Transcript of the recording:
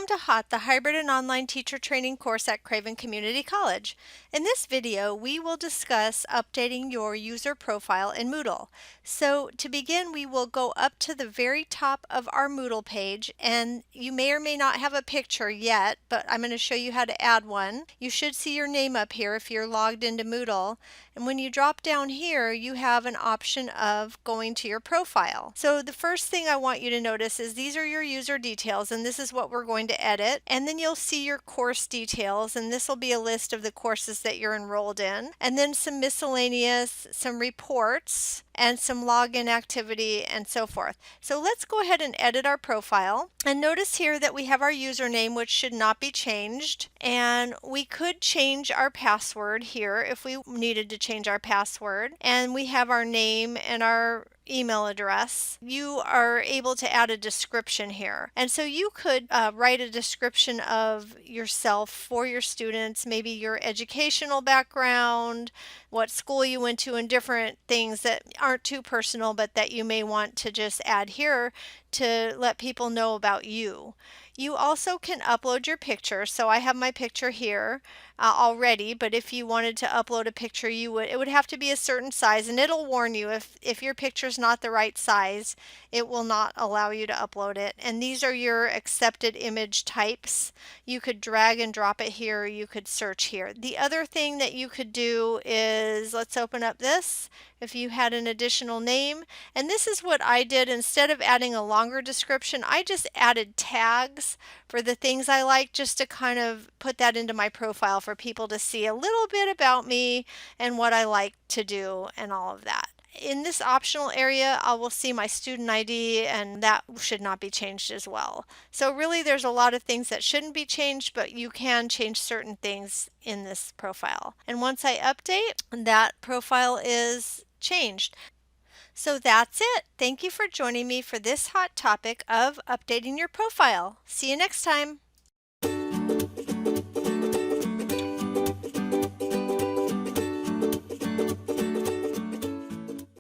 Welcome to HOTT, the Hybrid and Online Teacher Training course at Craven Community College. In this video, we will discuss updating your user profile in Moodle. So to begin, we will go up to the very top of our Moodle page, and you may or may not have a picture yet, but I'm going to show you how to add one. You should see your name up here if you're logged into Moodle. And when you drop down here, you have an option of going to your profile. So the first thing I want you to notice is these are your user details, and this is what we're going to edit. And then you'll see your course details, and this will be a list of the courses that you're enrolled in. And then some miscellaneous, some reports, and some login activity, and so forth. So let's go ahead and edit our profile. And notice here that we have our username, which should not be changed. And we could change our password here if we needed to change our password. And we have our name and our email address. You are able to add a description here. And so you could write a description of yourself for your students, maybe your educational background, what school you went to, and different things that aren't too personal but that you may want to just add here to let people know about you. You also can upload your picture. So I have my picture here already, but if you wanted to upload a picture, it would have to be a certain size, and it'll warn you if your picture's not the right size, it will not allow you to upload it. And these are your accepted image types. You could drag and drop it here, you could search here. The other thing that you could do is, let's open up this, if you had an additional name. And this is what I did. Instead of adding a longer description, I just added tags for the things I like, just to kind of put that into my profile for people to see a little bit about me and what I like to do and all of that. In this optional area, I will see my student ID, and that should not be changed as well. So really there's a lot of things that shouldn't be changed, but you can change certain things in this profile. And once I update, that profile is changed. So that's it. Thank you for joining me for this hot topic of updating your profile. See you next time.